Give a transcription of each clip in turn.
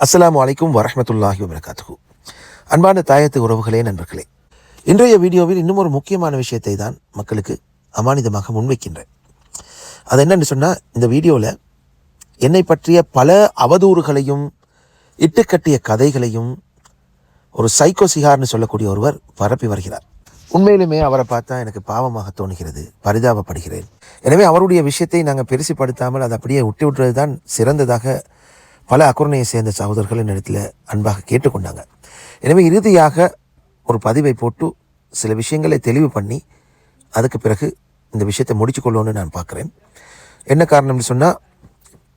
அஸ்ஸலாமு அலைக்கும் வரஹ்மத்துல்லாஹி வபரகாத்துஹு. அன்பான தாயத்து உறவுகளே, நண்பர்களே, இன்றைய வீடியோவில் இன்னும் ஒரு முக்கியமான விஷயத்தை தான் மக்களுக்கு அமானிதமாக முன்வைக்கின்றேன். அது என்னன்னு சொன்னால், இந்த வீடியோவில் என்னை பற்றிய பல அவதூறுகளையும் இட்டுக்கட்டிய கதைகளையும் ஒரு சைக்கோ சிகார்னு சொல்லக்கூடிய ஒருவர் பரப்பி வருகிறார். உண்மையிலுமே அவரை பார்த்தா எனக்கு பாவமாக தோணுகிறது, பரிதாபப்படுகிறேன். எனவே அவருடைய விஷயத்தை நாங்கள் பெருசுப்படுத்தாமல் அதை அப்படியே விட்டுறது தான் சிறந்ததாக பல அக்குரணையை சேர்ந்த சகோதரர்கள் என்னிடத்தில் அன்பாக கேட்டுக்கொண்டாங்க. எனவே இறுதியாக ஒரு பதிவை போட்டு சில விஷயங்களை தெளிவு பண்ணி அதுக்கு பிறகு இந்த விஷயத்தை முடிச்சுக்கொள்ளணும்னு நான் பார்க்குறேன். என்ன காரணம்னு சொன்னால்,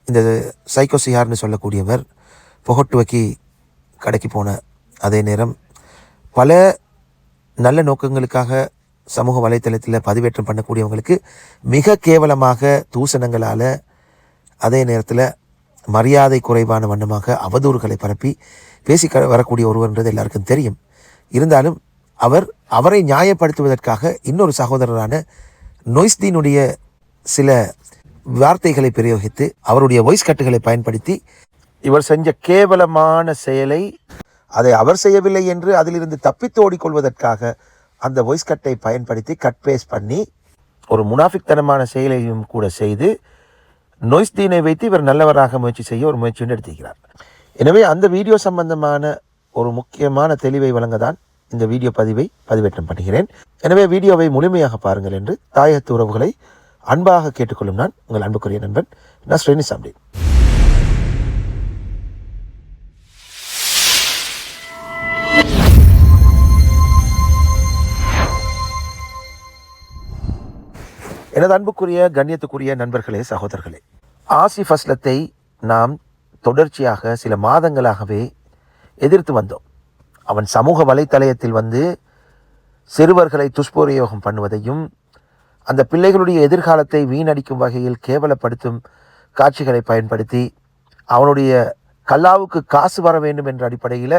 இந்த சைக்கோ சிகார்னு சொல்லக்கூடியவர் புகட்டுவக்கி கடைக்கு போன அதே நேரம் பல நல்ல நோக்கங்களுக்காக சமூக வலைத்தளத்தில் பதிவேற்றம் பண்ணக்கூடியவங்களுக்கு மிக கேவலமாக தூசணங்களால், அதே நேரத்தில் மரியாதை குறைவான வண்ணமாக அவதூறுகளை பரப்பி பேசி வரக்கூடிய ஒருவர்ன்றது எல்லாருக்கும் தெரியும். இருந்தாலும் அவரை நியாயப்படுத்துவதற்காக இன்னொரு சகோதரரான நொய்ஸ்தீனுடைய சில வார்த்தைகளை பிரயோகித்து அவருடைய வாய்ஸ் கட்டுகளை பயன்படுத்தி இவர் செஞ்ச கேவலமான செயலை அதை அவர் செய்யவில்லை என்று அதிலிருந்து தப்பித்து ஓடிக்கொள்வதற்காக அந்த வாய்ஸ் கட்டை பயன்படுத்தி கட் பேஸ்ட் பண்ணி ஒரு முனாஃபிக்தனமான செயலையும் கூட செய்து நொய்ஸ்தீனை வைத்து இவர் நல்லவராக முயற்சி செய்ய ஒரு முயற்சியும் எடுத்துக்கிறார். எனவே அந்த வீடியோ சம்பந்தமான ஒரு முக்கியமான தெளிவை வழங்க தான் இந்த வீடியோ பதிவை பதிவேற்றம் பண்ணுகிறேன். எனவே வீடியோவை முழுமையாக பாருங்கள் என்று தாயத்து உறவுகளை அன்பாக கேட்டுக்கொள்ளும் நான் உங்கள் அன்புக்குரிய நண்பன் நஸ்ரீன் நிசாம்தீன். எனது அன்புக்குரிய கண்ணியத்துக்குரிய நண்பர்களே, சகோதரர்களே, ஆசிஃப் அஸ்லத்தை நாம் தொடர்ச்சியாக சில மாதங்களாகவே எதிர்த்து வந்தோம். அவன் சமூக வலைத்தளத்தில் சிறுவர்களை துஷ்பிரயோகம் பண்ணுவதையும் அந்த பிள்ளைகளுடைய எதிர்காலத்தை வீணடிக்கும் வகையில் கேவலப்படுத்தும் காட்சிகளை பயன்படுத்தி அவனுடைய கல்லாவுக்கு காசு வர வேண்டும் என்ற அடிப்படையில்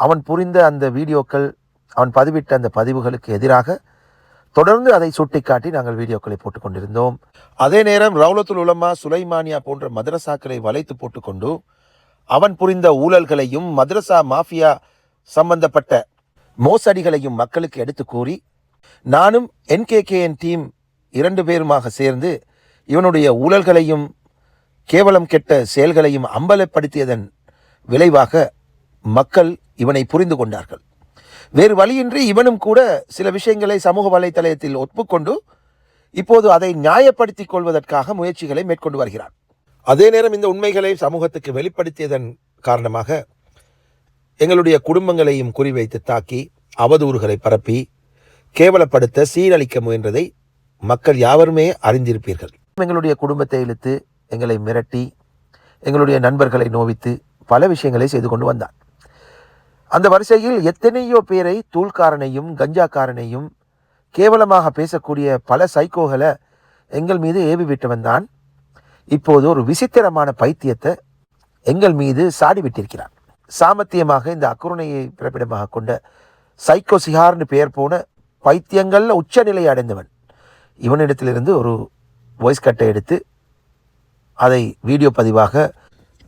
அவன் புரிந்த அந்த வீடியோக்கள், அவன் பதிவிட்ட அந்த பதிவுகளுக்கு எதிராக தொடர்ந்து அதை சுட்டிக்காட்டி நாங்கள் வீடியோக்களை போட்டுக்கொண்டிருந்தோம். அதே நேரம் ரவுலத்துல் உலமா சுலைமானியா போன்ற மதரசாக்களை வளைத்து போட்டுக்கொண்டு அவன் புரிந்த ஊழல்களையும் மதரசா மாஃபியா சம்பந்தப்பட்ட மோசடிகளையும் மக்களுக்கு எடுத்து கூறி நானும் என்கேகேஎன் டீம் 2 பேருமாக சேர்ந்து இவனுடைய ஊழல்களையும் கேவலம் கெட்ட செயல்களையும் அம்பலப்படுத்தியதன் விளைவாக மக்கள் இவனை புரிந்து கொண்டார்கள். வேறு வழியின்றி இவனும் கூட சில விஷயங்களை சமூக வலைத்தளத்தில் ஒப்புக்கொண்டு இப்போது அதை நியாயப்படுத்திக் கொள்வதற்காக முயற்சிகளை மேற்கொண்டு வருகிறான். அதே நேரம் இந்த உண்மைகளை சமூகத்துக்கு வெளிப்படுத்தியதன் காரணமாக எங்களுடைய குடும்பங்களையும் குறிவைத்து தாக்கி அவதூறுகளை பரப்பி கேவலப்படுத்த சீரழிக்க முயன்றதை மக்கள் யாவருமே அறிந்திருப்பீர்கள். எங்களுடைய குடும்பத்தை இழுத்து எங்களை மிரட்டி எங்களுடைய நண்பர்களை நோவித்து பல விஷயங்களை செய்து கொண்டு வந்தான். அந்த வரிசையில் எத்தனையோ பேரை, தூள்காரனையும் கஞ்சாக்காரனையும் கேவலமாக பேசக்கூடிய பல சைக்கோகளை எங்கள் மீது ஏவி விட்டு வந்தான். இப்போது ஒரு விசித்திரமான பைத்தியத்தை எங்கள் மீது சாடி விட்டிருக்கிறான். சாமத்தியமாக இந்த அக்குரணையை பிறப்பிடமாக கொண்ட சைக்கோ சிகார்னு பெயர் போன பைத்தியங்கள்ல உச்சநிலை அடைந்தவன் இவனிடத்திலிருந்து ஒரு வாய்ஸ் கட்டை எடுத்து அதை வீடியோ பதிவாக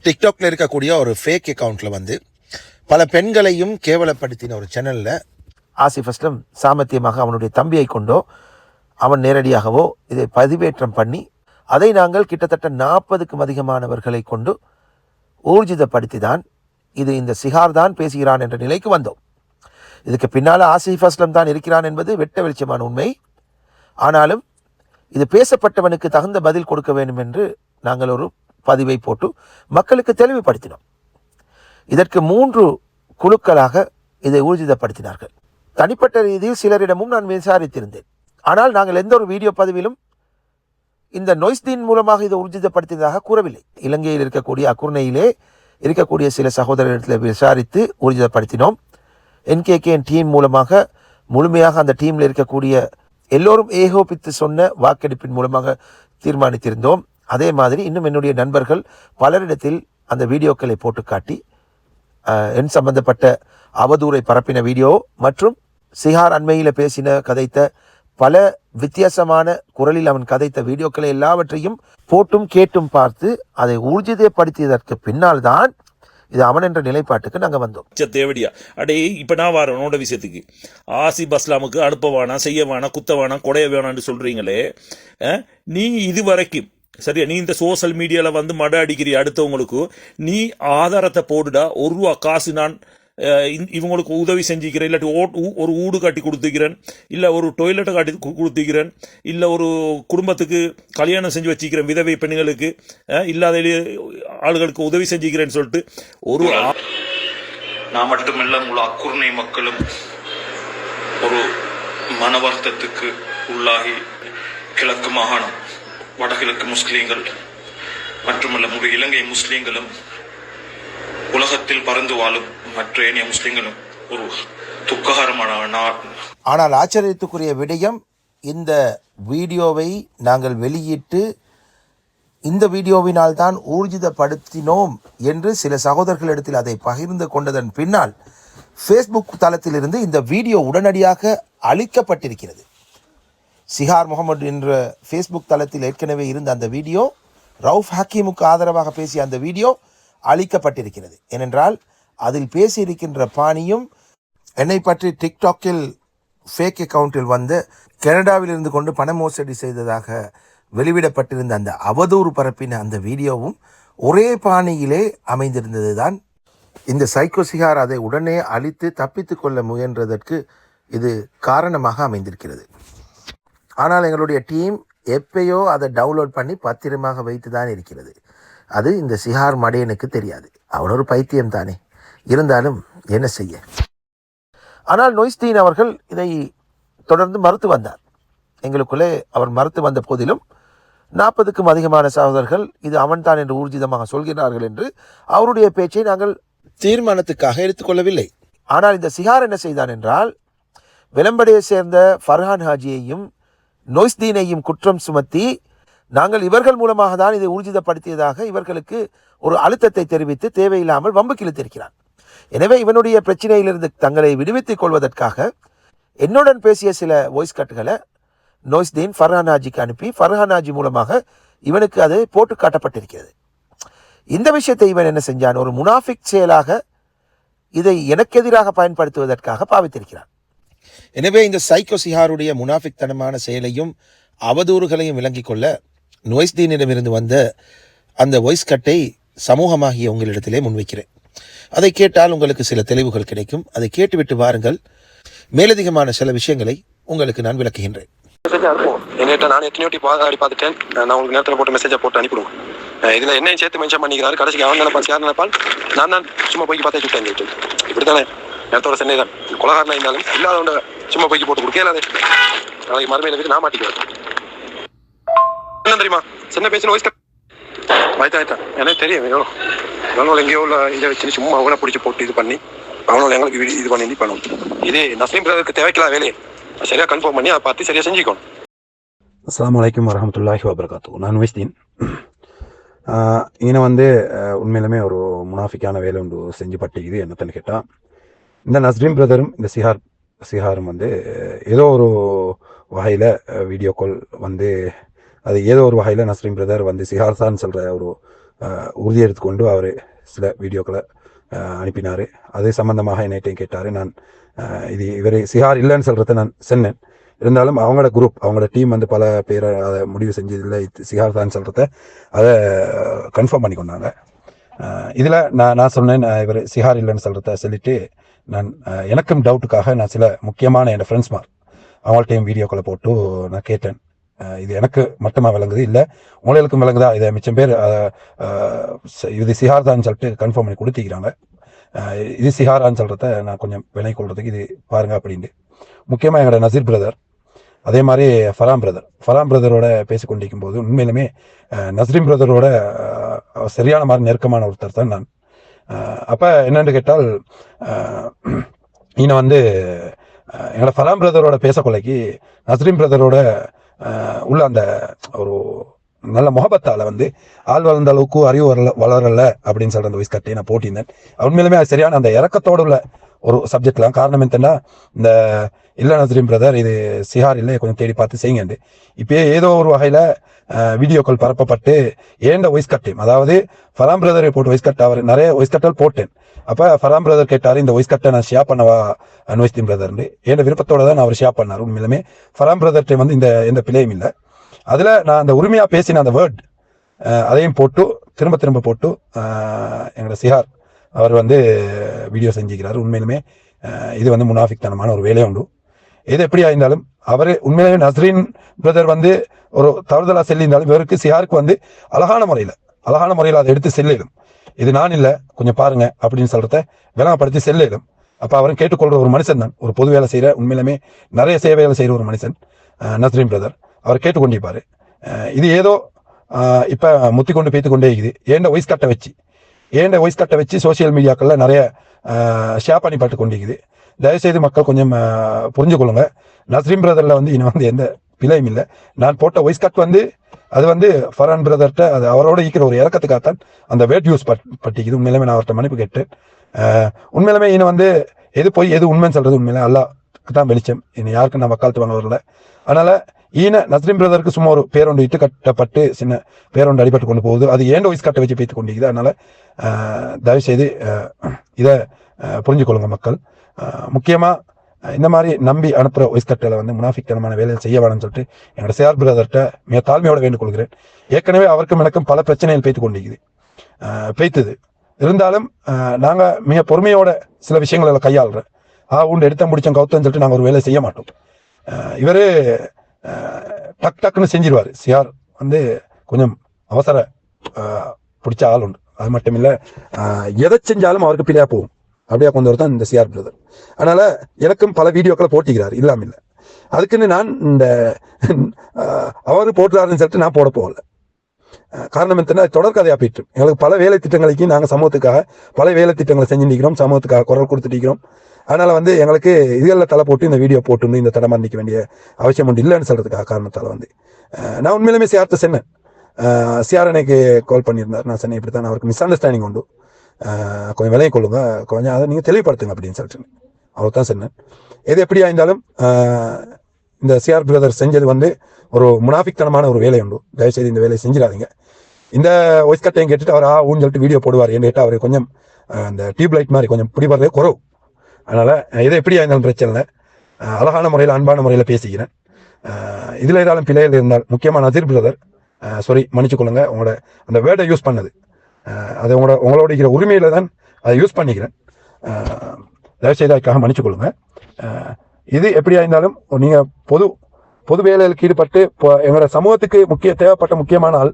டிக்டாக்ல இருக்கக்கூடிய ஒரு ஃபேக் அக்கௌண்ட்ல பல பெண்களையும் கேவலப்படுத்தின ஒரு சேனலில் ஆசிஃப் அஸ்லம் சாமத்தியமாக அவனுடைய தம்பியை கொண்டோ அவன் நேரடியாகவோ இதை பதிவேற்றம் பண்ணி அதை நாங்கள் கிட்டத்தட்ட 40க்கும் அதிகமானவர்களை கொண்டு ஊர்ஜிதப்படுத்தி தான் இது இந்த சிகார் தான் பேசுகிறான் என்ற நிலைக்கு வந்தோம். இதுக்கு பின்னால் ஆசிஃப் அஸ்லம் தான் இருக்கிறான் என்பது வெட்ட வெளிச்சமான உண்மை. ஆனாலும் இது பேசப்பட்டவனுக்கு தகுந்த பதில் கொடுக்க வேண்டும் என்று நாங்கள் ஒரு பதிவை போட்டு மக்களுக்கு தெளிவுபடுத்தினோம். இதற்கு 3 குழுக்களாக இதை ஊர்ஜிதப்படுத்தினார்கள். தனிப்பட்ட ரீதியில் சிலரிடமும் நான் விசாரித்திருந்தேன். ஆனால் நாங்கள் எந்த ஒரு வீடியோ பதிவிலும் இந்த நொய்ஸ்தீன் மூலமாக இதை ஊர்ஜிதப்படுத்தியதாக கூறவில்லை. இலங்கையில் இருக்கக்கூடிய அக்குர்ணையிலே இருக்கக்கூடிய சில சகோதரர்களிடத்தில் விசாரித்து ஊர்ஜிதப்படுத்தினோம். என்கேகேஎன் டீம் மூலமாக முழுமையாக அந்த டீமில் இருக்கக்கூடிய எல்லோரும் ஏகோபித்து சொன்ன வாக்கெடுப்பின் மூலமாக தீர்மானித்திருந்தோம். அதே மாதிரி இன்னும் என்னுடைய நண்பர்கள் பலரிடத்தில் அந்த வீடியோக்களை போட்டு காட்டி என் சம்பந்தப்பட்ட அவதூறை பரப்பின வீடியோ மற்றும் சிகார் அண்மையில் பேசின கதைத்த பல வித்தியாசமான குரலில் அவன் கதைத்த வீடியோக்களை எல்லாவற்றையும் போட்டும் கேட்டும் பார்த்து அதை ஊர்ஜிதப்படுத்தியதற்கு பின்னால் தான் இது அவன் என்ற நிலைப்பாட்டுக்கு நாங்கள் வந்தோம். தேவடியா அடே இப்போ நான் வரேன் உன்னோட விஷயத்துக்கு. ஆசிப் அஸ்லாமுக்கு அனுப்ப வேணாம், செய்ய வேணாம், குத்த வேணாம், கொடைய வேணாம்னு சொல்றீங்களே, நீ இது வரைக்கும் சரியா நீ இந்த சோசியல் மீடியாவில் வந்து மட அடிக்கிற அடுத்தவங்களுக்கு நீ ஆதாரத்தை போடுடா. ₹1 காசு நான் இவங்களுக்கு உதவி செஞ்சுக்கிறேன், இல்லாட்டி ஒரு வீடு கட்டி கொடுத்துக்கிறேன், இல்லை ஒரு டொய்லெட்டை கட்டி கொடுத்துக்கிறேன், இல்லை ஒரு குடும்பத்துக்கு கல்யாணம் செஞ்சு வச்சுக்கிறேன், விதவை பெண்களுக்கு இல்லாத ஆளுகளுக்கு உதவி செஞ்சுக்கிறேன்னு சொல்லிட்டு ஒரு நான் மட்டுமல்ல முழு அக்குர்ணை மக்களும் ஒரு மன வருத்தத்துக்கு உள்ளாகி கிழக்கு மாகாணம் வடகிழக்கு முஸ்லீம்கள் மட்டுமல்ல முழு இலங்கை முஸ்லீம்களும் உலகத்தில் பறந்து வாழும் மற்ற ஏனைய முஸ்லீம்களும் ஒரு துக்ககரமான. ஆனால் ஆச்சரியத்துக்குரிய விடயம், இந்த வீடியோவை நாங்கள் வெளியிட்டு இந்த வீடியோவினால் தான் ஊர்ஜிதப்படுத்தினோம் என்று சில சகோதரர்களிடத்தில் அதை பகிர்ந்து கொண்டதன் பின்னால் ஃபேஸ்புக் தளத்திலிருந்து இந்த வீடியோ உடனடியாக அழிக்கப்பட்டிருக்கிறது. சிஹார் முகமது என்ற ஃபேஸ்புக் தளத்தில் ஏற்கனவே இருந்த அந்த வீடியோ, ரவுஃப் ஹக்கீமுக்கு ஆதரவாக பேசிய அந்த வீடியோ அழிக்கப்பட்டிருக்கிறது. ஏனென்றால் அதில் பேசியிருக்கின்ற பாணியும் என்னை பற்றி டிக்டாக்கில் ஃபேக் அக்கவுண்டில் வந்து கனடாவில் இருந்து கொண்டு பண மோசடி செய்ததாக வெளிவிடப்பட்டிருந்த அந்த அவதூறு பரப்பின அந்த வீடியோவும் ஒரே பாணியிலே அமைந்திருந்தது தான். இந்த சைக்கோ சிஹார் அதை உடனே அழித்து தப்பித்து கொள்ள முயன்றதற்கு இது காரணமாக அமைந்திருக்கிறது. ஆனால் எங்களுடைய டீம் எப்பயோ அதை டவுன்லோட் பண்ணி பத்திரமாக வைத்து தான் இருக்கிறது. அது இந்த சிஹார் மடையனுக்கு தெரியாது. அவன் ஒரு பைத்தியம் தானே, இருந்தாலும் என்ன செய்ய. ஆனால் நொய்ஸ்தீன் அவர்கள் இதை தொடர்ந்து மறுத்து வந்தார். எங்களுக்குள்ளே அவர் மறுத்து வந்த போதிலும் 40க்கும் அதிகமான சகோதரர்கள் இது அவன்தான் என்று ஊர்ஜிதமாக சொல்கிறார்கள் என்று அவருடைய பேச்சை நாங்கள் தீர்மானத்துக்காக எடுத்துக்கொள்ளவில்லை. ஆனால் இந்த சிஹார் என்ன செய்தான் என்றால், வெலம்படையை சேர்ந்த ஃபர்ஹான் ஹாஜியையும் நொய்ஸ்தீனையும் குற்றம் சுமத்தி நாங்கள் இவர்கள் மூலமாக தான் இதை ஊர்ஜிதப்படுத்தியதாக இவர்களுக்கு ஒரு அழுத்தத்தை தெரிவித்து தேவையில்லாமல் வம்புக்கு இழுத்திருக்கிறான். எனவே இவனுடைய பிரச்சனையிலிருந்து தங்களை விடுவித்துக் கொள்வதற்காக என்னுடன் பேசிய சில வாய்ஸ் கட்டுகளை நொய்ஸ்தீன் ஃபர்ஹான் ஹாஜிக்கு அனுப்பி ஃபர்ஹான் ஹாஜி மூலமாக இவனுக்கு அது போட்டு காட்டப்பட்டிருக்கிறது. இந்த விஷயத்தை இவன் என்ன செஞ்சான், ஒரு முனாஃபிக் செயலாக இதை எனக்கு எதிராக பயன்படுத்துவதற்காக பாவித்திருக்கிறான். எனவே இந்த சைக்கோ சிஹாருடைய முனாஃபிக் தனமான செயலையும் அவதூறுகளையும் விளங்கிக் கொள்ள நொய்ஸ்தீனிடமிருந்து வந்த அந்த வாய்ஸ் கட்டை சமூகமாகிய உங்களிடத்திலே முன்வைக்கிறேன். அதை கேட்டால் உங்களுக்கு சில தெளிவுகள் கிடைக்கும். அதை கேட்டுவிட்டு வாருங்கள். மேலதிகமான சில விஷயங்களை உங்களுக்கு நான் விளக்குகின்றேன். என்கிட்ட நான் எத்தனையோ பாடி பார்த்துட்டேன். நான் உங்களுக்கு நேரத்தில் போட்டு மெசேஜை போட்டு அனுப்பிடுவேன். இதுல என்னையும் சேர்த்து மென்ஷன் பண்ணிக்கிறாரு. கடைசிக்கு அவன் நினைப்பான், யார் நினைப்பான், நான் தான் சும்மா போய்க்கு பார்த்தே சுட்டேன். இப்படித்தானே நேரத்தோட சென்னை தான் கொலகாரனா இருந்தாலும் இல்லாதவங்க சும்மா போய்க்கு போட்டு கொடுக்கல. அது நாளைக்கு மறுமையில போய் நான் மாட்டிக்குவேன். என்ன தெரியுமா சின்ன பேசின வயசு ஆயிட்டா எனக்கு தெரியும். அவனோட எங்கேயோ உள்ள இதை வச்சு சும்மா அவனை பிடிச்சி போட்டு இது பண்ணி அவனோட எங்களுக்கு இது பண்ணி பண்ணணும். இது நஸ்லீம் பிரதருக்கு தேவைக்கலாம் வேலையை சரியா கன்ஃபார்ம் பண்ணி அதை பார்த்து சரியா செஞ்சுக்கணும். அஸ்ஸலாமு அலைக்கும் வரஹ்மத்துல்லாஹி வபரகாத்துஹு. நான் நொய்ஸ்தீன். ஈன வந்து உண்மையிலுமே ஒரு முனாஃபிக்கான வேலை ஒன்று செஞ்சு பட்டிக்குது. என்னத்தன்னு கேட்டால், இந்த நஸ்ரீம் பிரதரும் இந்த சிஹாரும் வந்து ஏதோ ஒரு வகையில் வீடியோ கால் வந்து அது ஏதோ ஒரு வகையில் நஸ்ரீம் பிரதர் வந்து சிஹார் தான் சொல்கிற ஒரு உறுதி எடுத்துக்கொண்டு அவர் சில வீடியோக்களை அனுப்பினார். அது சம்பந்தமாக என்னைட்டையும் கேட்டார். நான் இது இவர் சிஹார் இல்லைன்னு சொல்கிறத நான் சொன்னேன். இருந்தாலும் அவங்களோட குரூப் அவங்களோட டீம் வந்து பல பேரை அதை முடிவு செஞ்சதில்லை சிஹார் தான் சொல்கிறத அதை கன்ஃபார்ம் பண்ணி கொண்டாங்க. இதில் நான் சொன்னேன் இவர் சிஹார் இல்லைன்னு சொல்கிறத சொல்லிட்டு நான் எனக்கும் டவுட்டுக்காக நான் சில முக்கியமான என் ஃப்ரெண்ட்ஸ்மார் அவங்கள்ட்டையும் வீடியோக்களை போட்டு நான் கேட்டேன். இது எனக்கு மட்டுமா விளங்குது, இல்லை உங்களுக்கும் விளங்குதா, இதை மிச்சம் பேர் இது சிஹார் தான் சொல்லிட்டு கன்ஃபார்ம் பண்ணி கொடுத்திக்கிறாங்க. இது சிஹாரான்னு சொல்கிறத நான் கொஞ்சம் விலை கொள்றதுக்கு இது பாருங்க அப்படின்ட்டு. முக்கியமாக எங்களோட நசீர் பிரதர், அதே மாதிரி ஃபராம் பிரதரோட பேசிக்கொண்டிருக்கும் போது உண்மையிலுமே நஸ்ரீம் பிரதரோட சரியான மாதிரி நெருக்கமான ஒருத்தர் தான் நான். அப்போ என்னென்னு கேட்டால், இன்னும் வந்து எங்களோட ஃபராம் பிரதரோட பேசக்கொள்ளைக்கு நஸ்ரீம் பிரதரோட உள்ள அந்த ஒரு நல்ல முகபத்தால் வந்து ஆள் வளர்ந்த அளவுக்கு அறிவு வளரல அப்படின்னு சொல்கிற அந்த வயசு கட்டி நான் போட்டியிருந்தேன். உண்மையிலுமே அது சரியான அந்த இறக்கத்தோடு உள்ள ஒரு சப்ஜெக்ட்லாம். காரணம் என்னன்னா, இந்த இல்ல நஸ்ரீன் பிரதர் இது சிஹார் இல்லை, கொஞ்சம் தேடி பார்த்து செய்யுங்க. இப்போ ஏதோ ஒரு வகையில் வீடியோக்கள் பரப்பப்பட்டு ஏண்ட வாய்ஸ் கட்டையும், அதாவது ஃபராம் பிரதரை போட்டு வாய்ஸ் கட், அவர் நிறைய வாய்ஸ் கட்டல் போட்டேன். அப்போ ஃபராம் பிரதர் கேட்டார், இந்த வாய்ஸ் கட்டை நான் ஷேர் பண்ணவா நோய்ஸ்தீன் பிரதர்னு. ஏண்ட விருப்பத்தோட தான் அவர் ஷேர் பண்ணார். உண்மையிலுமே ஃபராம் பிரதர்கிட்ட வந்து எந்த பிழையும் இல்லை. அதில் நான் அந்த உரிமையாக பேசின அந்த வேர்ட் அதையும் போட்டு திரும்ப போட்டு எங்களோட சிஹார் அவர் வந்து வீடியோ செஞ்சுக்கிறார். உண்மையிலுமே இது வந்து முனாஃபிக்தனமான ஒரு வேலையை உண்டு. எது எப்படியா இருந்தாலும் அவர் உண்மையிலேயே நஸ்ரீன் பிரதர் வந்து ஒரு தவறுதலா செல்லியிருந்தாலும் இவருக்கு சிஹாருக்கு வந்து அழகான முறையில் அதை எடுத்து செல்லிடும். இது நான் இல்லை, கொஞ்சம் பாருங்க அப்படின்னு சொல்றத விளங்கப்படுத்தி செல்லிடும். அப்போ அவரும் கேட்டுக்கொள்ற ஒரு மனுஷன் தான், ஒரு பொது வேலை செய்கிற, உண்மையிலுமே நிறைய சேவைகளை செய்கிற ஒரு மனுஷன் நஸ்ரீன் பிரதர். அவர் கேட்டுக்கொண்டிருப்பாரு. இது ஏதோ இப்போ முத்தி கொண்டு பேத்து கொண்டே இருக்குது. ஏண்ட வாய்ஸ் கட்டை வச்சு சோசியல் மீடியாக்களில் நிறைய ஷேர் பண்ணி பார்த்து கொண்டிருக்குது. தயவுசெய்து மக்கள் கொஞ்சம் புரிஞ்சு கொள்ளுங்க. நஸ்ரீன் பிரதரில் வந்து இன்னும் வந்து எந்த பிழையும் இல்லை. நான் போட்ட வாய்ஸ் கட் வந்து அது வந்து ஃபரான் பிரதர்கிட்ட அது அவரோட இருக்கிற ஒரு இறக்கத்துக்காகத்தான் அந்த வேட் யூஸ் பட்டிக்குது. உண்மையிலுமே நான் அவர்கிட்ட மன்னிப்பு கேட்டேன். உண்மையிலுமே இன்னும் வந்து எது போய் எது உண்மைன்னு சொல்றது உண்மையிலே அல்லாஹ்க்கு தான் வெளிச்சம். இன்னும் யாருக்கும் நான் வக்காலத்து வாங்க வரல. அதனால நஸ்ரீன் பிரதருக்கு சும்மா ஒரு பேரொண்டு இட்டு கட்டப்பட்டு சின்ன பேரொண்டு அடிபட்டு கொண்டு போகுது. அது ஏண்ட வாய்ஸ் கட்டை வச்சு பேத்து கொண்டிருக்குது. அதனால தயவுசெய்து இதை புரிஞ்சு கொள்ளுங்க மக்கள். முக்கியமா இந்த மாதிரி நம்பி அனுப்புற வாய்ஸ் கட்டில் வந்து முனாஃபிக்தனமான வேலையை செய்ய வேணும்னு சொல்லிட்டு என்னோட சிஆர் பிரதர்கிட்ட மிக தாழ்மையோட வேண்டுக் கொள்கிறேன். ஏற்கனவே அவருக்கும் எனக்கும் பல பிரச்சனைகள் பெய்த்துது. இருந்தாலும் நாங்கள் மிக பொறுமையோட சில விஷயங்களை கையாளுறேன். உண்டு எடுத்த முடிச்சோம் கவுத்தன்னு சொல்லிட்டு நாங்கள் ஒரு வேலை செய்ய மாட்டோம். இவர் டக்குன்னு செஞ்சிருவார். சிஆர் வந்து கொஞ்சம் அவசர பிடிச்ச ஆள் உண்டு. அது மட்டும் இல்லை, எதை செஞ்சாலும் அவருக்கு பிள்ளையா போகும். அப்படியே கொண்டு தான் இந்த சிஆர் பிரதர். அதனால எனக்கும் பல வீடியோக்களை போட்டிக்கிறார், இல்லாம இல்லை. அதுக்குன்னு நான் இந்த அவரு போட்டுறாருன்னு சொல்லிட்டு நான் போட போகல. காரணம் என்னன்னா, தொடர்கதையா போயிட்டு எங்களுக்கு பல வேலை திட்டங்களுக்கு நாங்கள் சமூகத்துக்காக பல வேலை திட்டங்களை செஞ்சுருக்கிறோம், சமூகத்துக்காக குரல் கொடுத்துட்டு. அதனால வந்து எங்களுக்கு இதுகளில் தலை போட்டு இந்த வீடியோ போட்டு இந்த தடை நிற்க வேண்டிய அவசியம் உண்டு இல்லைன்னு சொல்றதுக்காக காரணத்தால் வந்து நான் உண்மையிலுமே சிஆர்ட்ட சொன்னேன். சிஆர் எனக்கு கால் பண்ணியிருந்தார். நான் சொன்னேன், இப்படி தான் அவருக்கு மிஸ் அண்டர்ஸ்டாண்டிங் உண்டு, கொஞ்சம் விலையை கொள்ளுங்க, கொஞ்சம் அதை நீங்கள் தெளிவுபடுத்துங்க அப்படின்னு சொல்லிட்டு அவர் தான் சொன்னேன். எது எப்படியா இருந்தாலும் இந்த சிஆர் பிரதர் செஞ்சது வந்து ஒரு முனாஃபிக்தனமான ஒரு வேலை உண்டு. தயவுசெய்து இந்த வேலையை செஞ்சிடாதீங்க. இந்த வாய்ஸ் கட்டையும் கேட்டுட்டு அவர் ஊன்னு சொல்லிட்டு வீடியோ போடுவார். என்று கேட்டால் அவர் கொஞ்சம் அந்த டியூப் லைட் மாதிரி கொஞ்சம் பிடிபடுறதே குறவு. அதனால இதை எப்படியா இருந்தாலும் பிரச்சனை இல்லை. அழகான முறையில் அன்பான முறையில் பேசிக்கிறேன். இதில் ஏதாலும் பிழைகள் இருந்தால் முக்கியமாக நசீர் பிரதர் மன்னிச்சு கொள்ளுங்க. உங்களோட அந்த வேர்டை யூஸ் பண்ணது அது உங்களோட இருக்கிற உரிமையில தான் அதை யூஸ் பண்ணிக்கிறேன். தயவுசெய்து அதுக்காக மன்னிச்சு கொள்ளுங்க. இது எப்படியா இருந்தாலும் நீங்கள் பொது வேலைகளுக்கு ஈடுபட்டு எங்களோட சமூகத்துக்கு தேவைப்பட்ட முக்கியமான ஆள்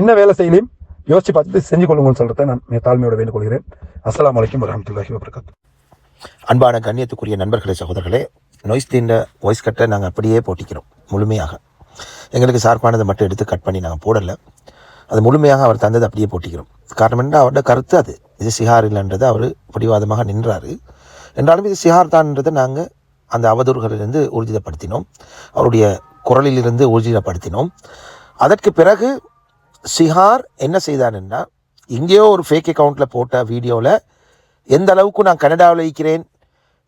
என்ன வேலை செய்யலையும் யோசிச்சு பார்த்துட்டு செஞ்சு கொள்ளுங்கன்னு சொல்றதை நான் தாழ்மையோட வேண்டிக் கொள்கிறேன். அஸ்ஸலாமு அலைக்கும் வரஹ்மத்துல்லாஹி வபரகாத்துஹு. அன்பான கண்ணியத்துக்குரிய நண்பர்களே, சகோதரர்களே, நோய்ஸ்தீன் வாய்ஸ் கட்டை நாங்கள் அப்படியே போட்டிக்கிறோம் முழுமையாக. எங்களுக்கு சார்பானதை மட்டும் எடுத்து கட் பண்ணி நாங்கள் போடலை. அது முழுமையாக அவர் தந்தது அப்படியே போட்டிக்கிறோம். காரணம் என்ன, அவரோட கருத்து அது. இது சிஹார் இல்லைன்றதை அவர் பிடிவாதமாக நின்றார். என்றாலும் இது சிஹார் தான்ன்றதை நாங்கள் அந்த அவதூறுகளிலிருந்து ஊர்ஜிதப்படுத்தினோம், அவருடைய குரலிலிருந்து ஊர்ஜிதப்படுத்தினோம். அதற்கு பிறகு சிஹார் என்ன செய்தான்னா, இங்கேயோ ஒரு ஃபேக் அக்கௌண்ட்டில் போட்ட வீடியோவில் எந்த அளவுக்கு நான் கனடாவில் இருக்கிறேன்,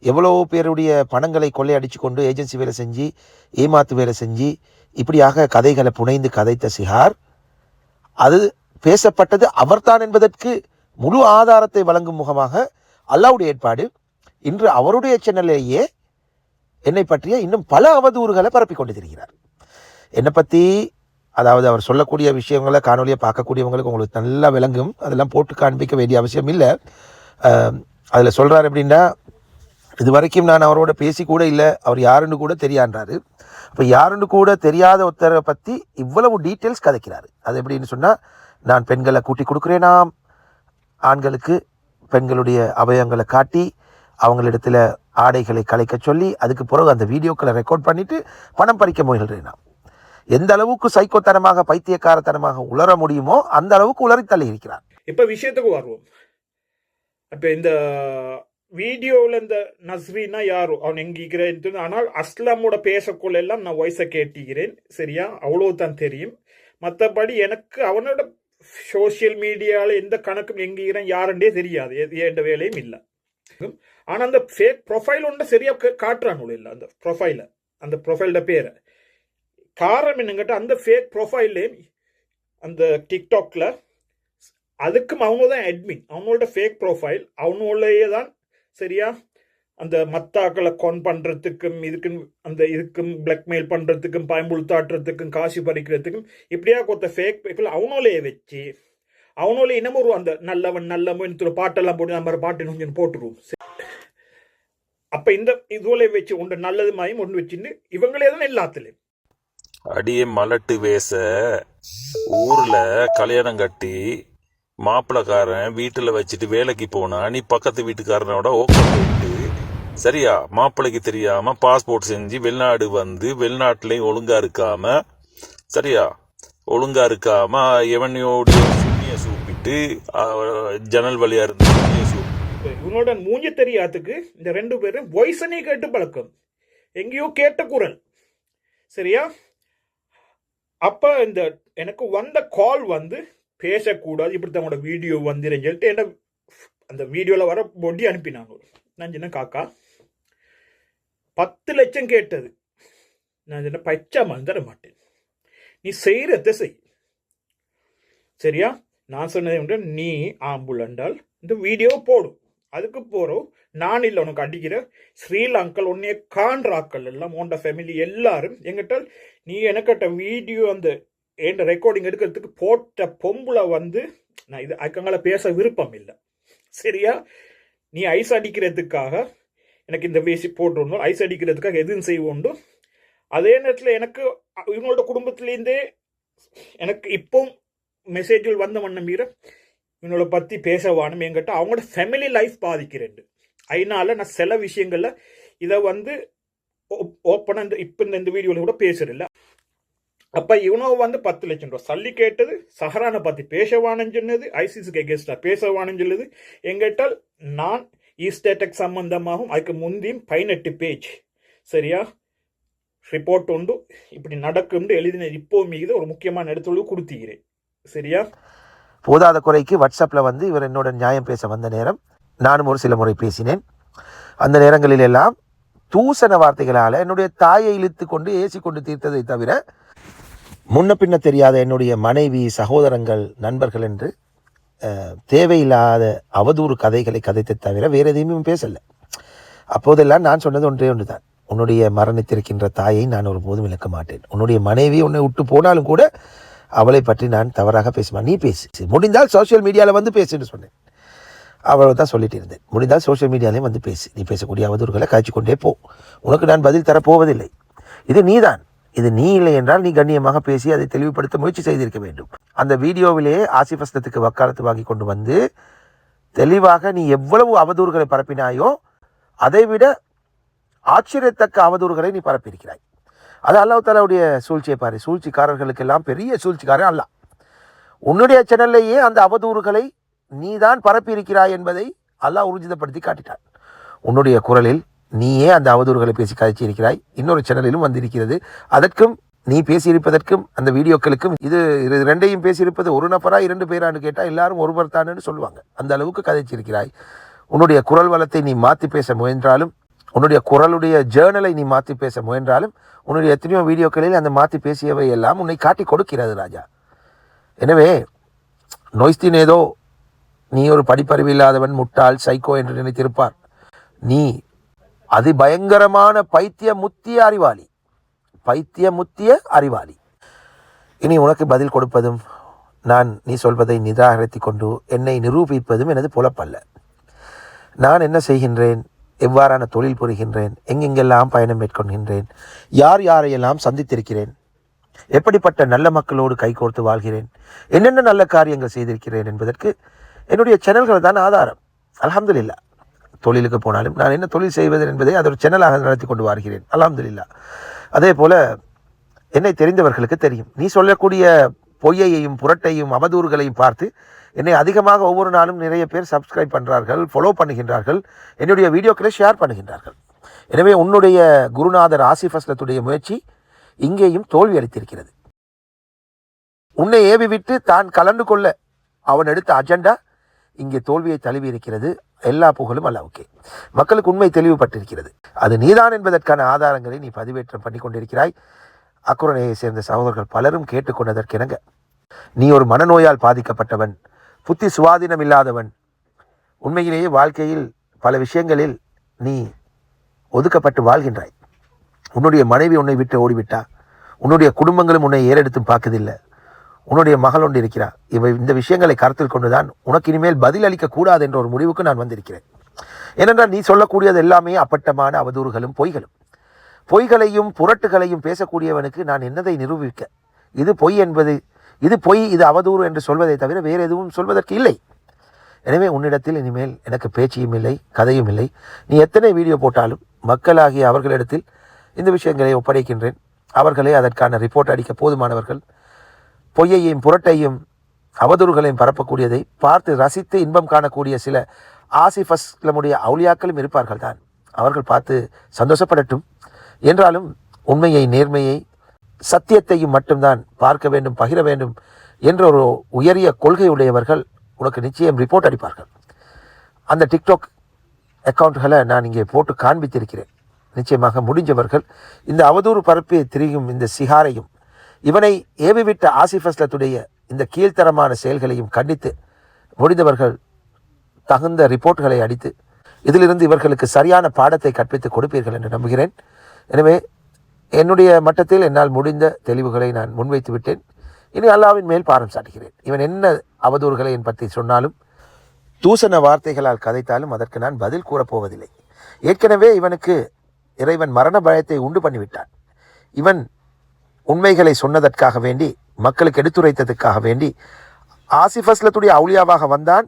எவ்வளோ பேருடைய பணங்களை கொள்ளையடிச்சு கொண்டு ஏஜென்சி வேலை செஞ்சு ஏமாத்து வேலை செஞ்சு இப்படியாக கதைகளை புனைந்து கதைத்த சிஹார், அது பேசப்பட்டது அவர்தான் என்பதற்கு முழு ஆதாரத்தை வழங்கும் முகமாக அல்லாஹ்வுடைய ஏற்பாடு இன்று அவருடைய சேனலிலேயே என்னை பற்றிய இன்னும் பல அவதூறுகளை பரப்பி கொண்டு திரிகிறார். என்னை பற்றி, அதாவது அவர் சொல்லக்கூடிய விஷயங்களை காணொலியை பார்க்கக்கூடியவங்களுக்கு உங்களுக்கு நல்லா விளங்கும். அதெல்லாம் போட்டு காண்பிக்க வேண்டிய அவசியம் இல்லை. அதில் சொல்கிறார் எப்படின்னா, இது வரைக்கும் நான் அவரோட பேசி கூட இல்லை, அவர் யாருன்னு கூட தெரியான்றாரு. இப்போ யாருன்னு கூட தெரியாத ஒருத்தரை பற்றி இவ்வளவு டீட்டெயில்ஸ் கதைக்கிறாரு. அது எப்படின்னு சொன்னால், நான் பெண்களை கூட்டி கொடுக்குறேனாம், ஆண்களுக்கு பெண்களுடைய அவயங்களை காட்டி அவங்களிடத்தில் ஆடைகளை கலைக்க சொல்லி அதுக்கு பிறகு அந்த வீடியோக்களை ரெக்கார்ட் பண்ணிவிட்டு பணம் பறிக்க முயல்றேனா. எந்த அளவுக்கு சைக்கோத்தனமாக பைத்தியக்காரத்தனமாக உளர முடியுமோ அந்த அளவுக்கு உளறி தள்ளி இருக்கிறார். இப்போ விஷயத்துக்கு வருவோம். இப்போ இந்த வீடியோவில் இந்த நஸ்ரீனா யாரோ அவன் எங்கிக்கிறேன், ஆனால் அஸ்லாமோட பேசக்குள்ள எல்லாம் நான் வாய்ஸை கேட்டிக்கிறேன். சரியா, அவ்வளவுதான் தெரியும். மற்றபடி எனக்கு அவனோட சோசியல் மீடியாவில் எந்த கணக்கும் எங்கிக்கிறேன் யாருண்டே தெரியாது, எந்த வேலையும் இல்லை. ஆனா அந்த ஃபேக் ப்ரொஃபைல் ஒன்று சரியா காட்டுறானு இல்லை அந்த ப்ரொஃபைல, அந்த ப்ரொஃபைலோட பேரை. காரணம் என்னங்கிட்ட அந்த ஃபேக் ப்ரொஃபைல்லே அந்த டிக்டாக்ல அதுக்கும் அவங்க தான் அட்மின், அவங்களோட ஃபேக் ப்ரொஃபைல் அவங்களே தான் சரியா அந்த மத்தாக்களை கொன் பண்றதுக்கும் இதுக்கும் அந்த இதுக்கும் பிளாக்மெயில் பண்றதுக்கும் பயன்படுத்தாட்டுறதுக்கும் காசு பறிக்கிறதுக்கும் இப்படியா கொத்த ஃபேக் பீப்புள் அவனோலே வச்சு அவனோலே இன்னமும் ஒரு அந்த நல்லவன் பாட்டெல்லாம் போட்டு நம்ம பாட்டு கொஞ்சம் போட்டுருவோம். அப்ப இந்த இதுவரை வச்சு ஒன்று நல்லது மாயும் ஒன்று வச்சுன்னு இவங்களே தான் எல்லாத்துலயும் அடியே மலட்டு வேச ஊர்ல கல்யாணம் கட்டி மாப்பிள்ளக்காரன் வீட்டுல வச்சுட்டு வேலைக்கு போனா நீ பக்கத்து வீட்டுக்காரனோட ஓக்கம் போயிட்டு சரியா மாப்பிள்ளைக்கு தெரியாம பாஸ்போர்ட் செஞ்சு வெளிநாடு வந்து வெளிநாட்டுலயும் ஒழுங்கா இருக்காம எவனையோடைய சுண்ணிய சூப்பிட்டு ஜன்னல் வழியா இருந்து இவனோட மூஞ்சி தெரியாதுக்கு இந்த 2 பேரும் வாய்ஸனே கேட்டு பழக்கம், எங்கேயோ கேட்ட குரல் சரியா. அப்ப இந்த எனக்கு வந்த கால் வந்து பேசக்கூடாது இப்படி தன்னோட வீடியோ வந்துருன்னு சொல்லிட்டு என்ன அந்த வீடியோல வர பொடி அனுப்பினாங்க. நான் சொன்ன காக்கா 10 லட்சம் கேட்டது, நான் சொன்ன பச்சை தர மாட்டேன், நீ செய்யறத செய் சரியா. நான் சொன்னது நீ ஆம்புலண்டால் இந்த வீடியோ போடும், அதுக்கு போறோம் நான் இல்லை உனக்கு அடிக்கிற ஸ்ரீலங்கல் உன்னைய காண்றாக்கள் எல்லாம் உன்னோட ஃபேமிலி எல்லாரும் எங்கிட்ட நீ எனக்கிட்ட வீடியோ அந்த என் ரெக்கார்டிங் எடுக்கிறதுக்கு போட்ட பொம்புல வந்து நான் இது அக்கங்களை பேச விருப்பம் இல்லை சரியா. நீ ஐஸ் அடிக்கிறதுக்காக எனக்கு இந்த வேசி போட்டுருந்தோம், ஐஸ் அடிக்கிறதுக்காக எதுவும் செய்வோண்டு. அதே நேரத்தில் எனக்கு இவங்களோட குடும்பத்திலேருந்தே எனக்கு இப்போ மெசேஜ்கள் வந்த வண்ணம் மீற இவனோட பற்றி பேசவானும் என்கிட்ட அவங்களோட ஃபேமிலி லைஃப் பாதிக்கிறேன். அதனால நான் சில விஷயங்கள்ல இதை வந்து ஓப்பனாக இப்போ இந்த வீடியோவில் கூட பேசுறதில்ல. அப்போ இவனோ வந்து 10 லட்சம் ரூபா சல்லி கேட்டது, சஹரானை பற்றி பேசவானு சொன்னது, ஐசிசிக்கு எகேன்ஸ்டாக பேசவானு சொல்லுது எங்கிட்டால். நான் ஈஸ்டேட்டக் சம்பந்தமாகவும் அதுக்கு முந்தியும் 18 பேஜ் சரியா ரிப்போர்ட் உண்டு இப்படி நடக்கும் எழுதின இப்போ மீது ஒரு முக்கியமான இடத்துல கொடுத்துக்கிறேன் சரியா. போதாத குறைக்கு வாட்ஸ்அப்பில் வந்து இவர் என்னோட நியாயம் பேச வந்த நேரம் நானும் ஒரு சில முறை பேசினேன். அந்த நேரங்களில் எல்லாம் தூசண வார்த்தைகளால் என்னுடைய தாயை இழுத்து கொண்டு ஏசி கொண்டு தீர்த்ததை தவிர முன்ன பின்ன தெரியாத என்னுடைய மனைவி சகோதரங்கள் நண்பர்கள் என்று தேவையில்லாத அவதூறு கதைகளை கதைத்தை தவிர வேறு எதையுமே பேசலை. அப்போதெல்லாம் நான் சொன்னது ஒன்றே ஒன்று தான், உன்னுடைய மரணித்திருக்கின்ற தாயை நான் ஒருபோதும் இழக்க மாட்டேன், உன்னுடைய மனைவி உன்னை விட்டு போனாலும் கூட அவளை பற்றி நான் தவறாக பேசுவேன், நீ பேசு, முடிந்தால் சோஷியல் மீடியாவில் வந்து பேசுன்னு சொன்னேன். அவளை தான் சொல்லிட்டு இருந்தேன், முடிந்தால் சோஷியல் மீடியாலையும் வந்து பேசு, நீ பேசக்கூடிய அவதூறுகளை காய்ச்சி கொண்டே போ, உனக்கு நான் பதில் தரப்போவதில்லை, இது நீதான், இது நீ இல்லை என்றால் நீ கண்ணியமாக பேசி அதை தெளிவுபடுத்த முயற்சி செய்திருக்க வேண்டும். அந்த வீடியோவிலே ஆசிஃப் அஸ்லத்துக்கு வக்காலத்து வாங்கி கொண்டு வந்து தெளிவாக நீ எவ்வளவு அவதூறுகளை பரப்பினாயோ அதைவிட ஆச்சரியத்தக்க அவதூறுகளை நீ பரப்பியிருக்கிறாய். அது அல்லாஹ் தஆலாவுடைய சூழ்ச்சியை பாரு, சூழ்ச்சிக்காரர்களுக்கெல்லாம் பெரிய சூழ்ச்சிக்காரன் அல்லாஹ். உன்னுடைய சேனல்லையே அந்த அவதூறுகளை நீதான் பரப்பியிருக்கிறாய் என்பதை அல்லாஹ் உறுதிப்படுத்தி காட்டிட்டான். உன்னுடைய குரலில் நீயே அந்த அவதூறுகளை பேசி கதைச்சிருக்கிறாய், இன்னொரு சேனலிலும் வந்திருக்கிறது. அதற்கும் நீ பேசியிருப்பதற்கும் அந்த வீடியோக்களுக்கும் இது 2ஐயும் பேசியிருப்பது ஒரு நபரா 2 பேரான்னு கேட்டால் எல்லாரும் ஒருவர் தானு சொல்லுவாங்க. அந்த அளவுக்கு கதைச்சிருக்கிறாய். உன்னுடைய குரல் வளத்தை நீ மாற்றி பேச முயன்றாலும், உன்னுடைய குரலுடைய ஜேர்னலை நீ மாற்றி பேச முயன்றாலும், உன்னுடைய எத்தனையோ வீடியோக்களில் அந்த மாற்றி பேசியவை எல்லாம் உன்னை காட்டி கொடுக்கிறது ராஜா. எனவே நோய்ஸ்தீன் ஏதோ நீ ஒரு படிப்பறிவு இல்லாதவன், முட்டாள், சைக்கோ என்று நினைத்திருப்பார். நீ அதிபயங்கரமான பைத்திய முத்திய அறிவாளி. இனி உனக்கு பதில் கொடுப்பதும் நான் நீ சொல்வதை நிராகரித்து கொண்டு என்னை நிரூபிப்பதும் எனது பொழப்பல்ல. நான் என்ன செய்கின்றேன், எவ்வாறான தொழில் புரிகின்றேன், எங்கெங்கெல்லாம் பயணம் மேற்கொள்கின்றேன், யார் யாரையெல்லாம் சந்தித்திருக்கிறேன், எப்படிப்பட்ட நல்ல மக்களோடு கைகோர்த்து வாழ்கிறேன், என்னென்ன நல்ல காரியங்கள் செய்திருக்கிறேன் என்பதற்கு என்னுடைய சேனல்கள் தான் ஆதாரம். அல்ஹம்துலில்லாஹ். தொழிலுக்கு போனாலும் நான் என்ன தொழில் செய்வது என்பதை அது ஒரு சேனலாக நடத்தி கொண்டு வருகிறேன். அல்ஹம்துலில்லாஹ். அதே போல என்னை தெரிந்தவர்களுக்கு தெரியும், நீ சொல்லக்கூடிய பொய்யையும் புரட்டையும் அவதூறுகளையும் பார்த்து என்னை அதிகமாக ஒவ்வொரு நாளும் நிறைய பேர் சப்ஸ்கிரைப் பண்ணுறார்கள், ஃபாலோ பண்ணுகின்றார்கள், என்னுடைய வீடியோக்களை ஷேர் பண்ணுகின்றார்கள். எனவே உன்னுடைய குருநாதர் ஆசிஃப் அஸ்லத்துடைய முயற்சி இங்கேயும் தோல்வி அளித்திருக்கிறது. உன்னை ஏவி விட்டு தான் கலந்து கொள்ள அவன் எடுத்த அஜெண்டா இங்கே தோல்வியை தழுவி இருக்கிறது. எல்லா புகழும் அல்லாஹ்வுக்கே. மக்களுக்கு உண்மை தெளிவுபட்டிருக்கிறது. அது நீதான் என்பதற்கான ஆதாரங்களை நீ பதிவேற்றம் பண்ணி கொண்டிருக்கிறாய். அக்குரணையை சேர்ந்த சகோதரர்கள் பலரும் கேட்டுக்கொண்டதற்கிணங்க நீ ஒரு மனநோயால் பாதிக்கப்பட்டவன், புத்தி சுவாதீனம் இல்லாதவன், உண்மையிலேயே வாழ்க்கையில் பல விஷயங்களில் நீ ஒதுக்கப்பட்டு வாழ்கின்றாய். உன்னுடைய மனைவி உன்னை விட்டு ஓடிவிட்டா, உன்னுடைய குடும்பங்களும் உன்னை ஏறெடுத்தும் பார்க்கதில்லை, உன்னுடைய மகள் ஒன்று இருக்கிறார். இந்த விஷயங்களை கருத்தில் கொண்டுதான் உனக்கு இனிமேல் பதில் அளிக்கக்கூடாது என்ற ஒரு முடிவுக்கு நான் வந்திருக்கிறேன். ஏனென்றால் நீ சொல்லக்கூடியது எல்லாமே அப்பட்டமான அவதூறுகளும் பொய்களையும் புரட்டுகளையும் பேசக்கூடியவனுக்கு நான் என்னதை நிரூபிக்க? இது பொய் என்பது, இது பொய், இது அவதூறு என்று சொல்வதை தவிர வேறு எதுவும் சொல்வதற்கு இல்லை. எனவே உன்னிடத்தில் இனிமேல் எனக்கு பேச்சியும் இல்லை, கதையும் இல்லை. நீ எத்தனை வீடியோ போட்டாலும் மக்களாகிய அவர்களிடத்தில் இந்த விஷயங்களை ஒப்படைக்கின்றேன். அவர்களே அதற்கான ரிப்போர்ட் அடிக்க போதுமானவர்கள். பொய்யையும் புரட்டையும் அவதூறுகளையும் பரப்பக்கூடியதை பார்த்து ரசித்து இன்பம் காணக்கூடிய சில ஆசிஃப் அஸ்லமுடைய அவுலியாக்களும் இருப்பார்கள் தான். அவர்கள் பார்த்து சந்தோஷப்படட்டும். என்றாலும் உண்மையை, நேர்மையை, சத்தியத்தையும் மட்டும்தான் பார்க்க வேண்டும், பகிர வேண்டும் என்ற ஒரு உயரிய கொள்கையுடையவர்கள் உனக்கு நிச்சயம் ரிப்போர்ட் அடிப்பார்கள். அந்த டிக்டாக் அக்கௌண்ட்களை நான் இங்கே போட்டு காண்பித்திருக்கிறேன். நிச்சயமாக முடிஞ்சவர்கள் இந்த அவதூறு பரப்பி திரியும் இந்த சிஹாரையும் இவனை ஏவிவிட்ட ஆசிஃப் அஸ்லத்துடைய இந்த கீழ்த்தரமான செயல்களையும் கண்டித்து முடிந்தவர்கள் தகுந்த ரிப்போர்ட்களை அடித்து இதிலிருந்து இவர்களுக்கு சரியான பாடத்தை கற்பித்து கொடுப்பீர்கள் என்று நம்புகிறேன். எனவே என்னுடைய மட்டத்தில் என்னால் முடிந்த தெளிவுகளை நான் முன்வைத்து விட்டேன். இனி அல்லாஹ்வின் மேல் பாரம் சாட்டுகிறேன். இவன் என்ன அவதூறுகளை என் பற்றி சொன்னாலும், தூசண வார்த்தைகளால் கதைத்தாலும் அதற்கு நான் பதில் கூறப்போவதில்லை. ஏற்கனவே இவனுக்கு இறைவன் மரண பயத்தை உண்டு பண்ணிவிட்டான். இவன் உண்மைகளை சொன்னதற்காக வேண்டி, மக்களுக்கு எடுத்துரைத்ததற்காக வேண்டி ஆசிஃப் அஸ்லத்துடைய அவுலியாவாக வந்தான்.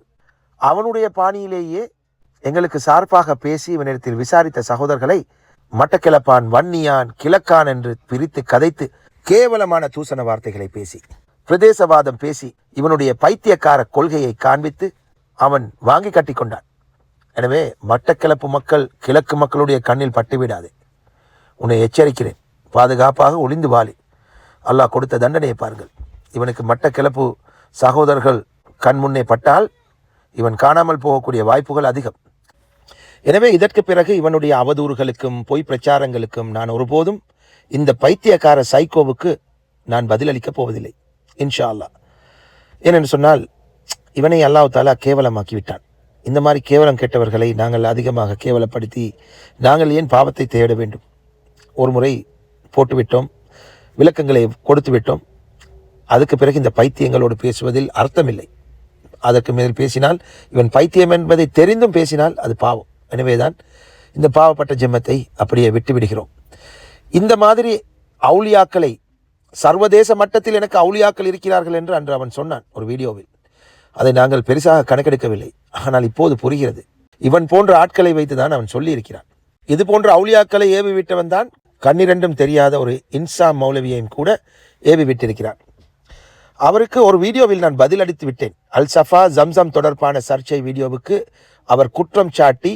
அவனுடைய பாணியிலேயே எங்களுக்கு சார்பாக பேசி இவனிடத்தில் விசாரித்த சகோதரர்களை மட்டக்கிளப்பான், வன்னியான், கிழக்கான் என்று பிரித்து கதைத்து கேவலமான தூசண வார்த்தைகளை பேசி, பிரதேசவாதம் பேசி, இவனுடைய பைத்தியக்கார கொள்கையை காண்பித்து அவன் வாங்கி கட்டி கொண்டான். எனவே மட்டக்கிளப்பு மக்கள் கிழக்கு மக்களுடைய கண்ணில் பட்டுவிடாதே. உன்னை எச்சரிக்கிறேன், பாதுகாப்பாக ஒளிந்து வாழி. அல்லாஹ் கொடுத்த தண்டனையை பாருங்கள். இவனுக்கு மட்டக்கிளப்பு சகோதரர்கள் கண் முன்னே பட்டால் இவன் காணாமல் போகக்கூடிய வாய்ப்புகள் அதிகம். எனவே இதற்கு பிறகு இவனுடைய அவதூறுகளுக்கும் பொய் பிரச்சாரங்களுக்கும் நான் ஒருபோதும் இந்த பைத்தியக்கார சைக்கோவுக்கு நான் பதிலளிக்கப் போவதில்லை, இன்ஷா அல்லாஹ். ஏனென்று சொன்னால் இவனை அல்லாஹ் தஆலா கேவலமாக்கி விட்டான். இந்த மாதிரி கேவலம் கெட்டவர்களை நாங்கள் அதிகமாக கேவலப்படுத்தி நாங்கள் ஏன் பாவத்தை தேட வேண்டும்? ஒரு முறை போட்டுவிட்டோம், விளக்கங்களை கொடுத்து விட்டோம். அதுக்கு பிறகு இந்த பைத்தியங்களோடு பேசுவதில் அர்த்தமில்லை. அதற்கு மேல் பேசினால், இவன் பைத்தியம் என்பதை தெரிந்தும் பேசினால் அது பாவம். எனவேதான் இந்த பாவப்பட்ட ஜெம்மத்தை அப்படியே விட்டு விடுகிறோம். இந்த மாதிரி அவுலியாக்களை, சர்வதேச மட்டத்தில் எனக்கு அவுலியாக்கள் இருக்கிறார்கள் என்று அன்று அவன் சொன்னான் ஒரு வீடியோவில். அதை நாங்கள் பெருசாக கணக்கெடுக்கவில்லை. ஆனால் இப்போது புரிகிறது. இவன் போன்ற ஆட்களை வைத்துதான் அவன் சொல்லி இருக்கிறான். இது போன்ற அவுலியாக்களை ஏவி விட்டவன் தான் கண்ணிரண்டும் தெரியாத ஒரு இன்சா மௌலவியையும் கூட ஏவி விட்டிருக்கிறான். அவருக்கு ஒரு வீடியோவில் நான் பதில் அளித்து விட்டேன். அல் சஃபா ஜம்சம் தொடர்பான சர்ச்சை வீடியோவுக்கு அவர் குற்றம் சாட்டி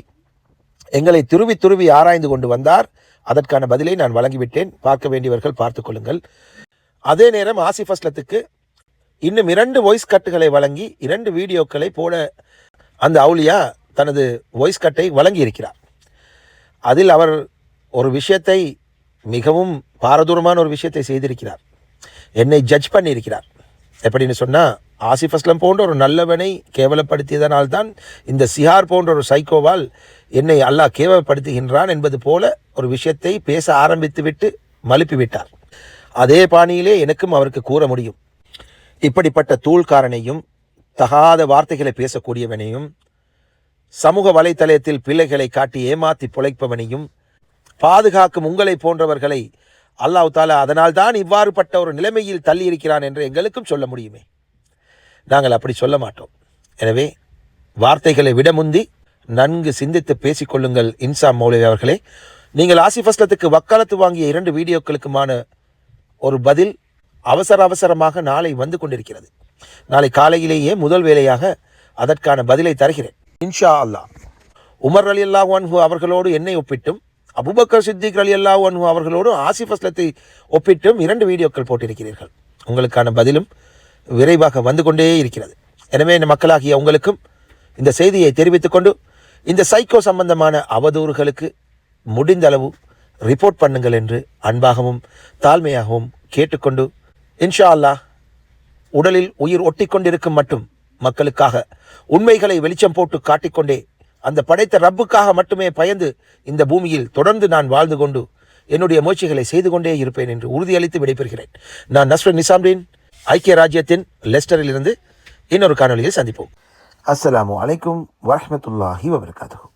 எங்களை துருவி துருவி ஆராய்ந்து கொண்டு வந்தார். அதற்கான பதிலை நான் வழங்கிவிட்டேன். பார்க்க வேண்டியவர்கள் பார்த்துக் கொள்ளுங்கள். அதே நேரம் ஆசிஃப் அஸ்லத்துக்கு இன்னும் 2 வாய்ஸ் கட்டுகளை வழங்கி 2 வீடியோக்களை போட அந்த அவுலியா தனது வாய்ஸ் கட்டை வழங்கி இருக்கிறார். அதில் அவர் ஒரு விஷயத்தை, மிகவும் பாரதூரமான ஒரு விஷயத்தை செய்திருக்கிறார். என்னை ஜட்ஜ் பண்ணியிருக்கிறார். எப்படின்னு சொன்னால், ஆசிஃப் அஸ்லம் போன்ற ஒரு நல்லவனை கேவலப்படுத்தியதனால்தான் இந்த சிஹார் போன்ற ஒரு சைக்கோவால் என்னை அல்லாஹ் கேவலப்படுத்துகின்றான் என்பது போல ஒரு விஷயத்தை பேச ஆரம்பித்து விட்டு மழுப்பிவிட்டார். அதே பாணியிலே எனக்கும் அவருக்கு கூற முடியும். இப்படிப்பட்ட தூள்காரனையும், தகாத வார்த்தைகளை பேசக்கூடியவனையும், சமூக வலைத்தளத்தில் பிள்ளைகளை காட்டி ஏமாற்றி பிழைப்பவனையும் பாதுகாக்கும் உங்களை போன்றவர்களை அல்லாஹ் தஆலா அதனால்தான் இவ்வாறு பட்ட ஒரு நிலைமையில் தள்ளி இருக்கிறான் என்று எங்களுக்கும் சொல்ல முடியுமே. நாங்கள் அப்படி சொல்ல மாட்டோம். எனவே வார்த்தைகளை விட முந்தி நன்கு சிந்தித்து பேசிக்கொள்ளுங்கள். இன்சா மௌலவி அவர்களே, நீங்கள் ஆசிஃப் அஸ்லத்துக்கு வக்காலத்து வாங்கிய 2 வீடியோக்களுக்குமான ஒரு பதில் அவசரமாக நாளை வந்து கொண்டிருக்கிறது. நாளை காலையிலேயே முதல் வேளையாக அதற்கான பதிலை தருகிறேன், இன்ஷா அல்லாஹ். உமர் ரலியல்லாஹு அன்ஹு அவர்களோடு என்னை ஒப்பிட்டும், அபூபக்கர் சித்திக் ரலியல்லாஹு அன்ஹு அவர்களோடு ஆசிஃப் அஸ்லத்தை ஒப்பிட்டும் 2 வீடியோக்கள் போட்டிருக்கிறீர்கள். உங்களுக்கான பதிலும் விரைவாக வந்து கொண்டே இருக்கிறது. எனவே இந்த மக்களாகிய உங்களுக்கும் இந்த செய்தியை தெரிவித்துக் கொண்டு இந்த சைக்கோ சம்பந்தமான அவதூறுகளுக்கு முடிந்த அளவு ரிப்போர்ட் பண்ணுங்கள் என்று அன்பாகவும் தாழ்மையாகவும் கேட்டுக்கொண்டு, இன்ஷா அல்லாஹ் உடலில் உயிர் ஒட்டிக்கொண்டிருக்கும் மட்டும் மக்களுக்காக உண்மைகளை வெளிச்சம் போட்டு காட்டிக்கொண்டே அந்த படைத்த ரப்புக்காக மட்டுமே பயந்து இந்த பூமியில் தொடர்ந்து நான் வாழ்ந்து கொண்டு என்னுடைய முயற்சிகளை செய்து கொண்டே இருப்பேன் என்று உறுதியளித்து விடைபெறுகிறேன். நான் நஸ்ருன் நிசாம்தீன், ஐக்கிய ராஜ்யத்தின் லெஸ்டரில் இருந்து. இன்னொரு காணொலியில் சந்திப்போம். அஸ்ஸலாமு அலைக்கும் வரஹ்மத்துல்லாஹி வபரகாத்துஹு.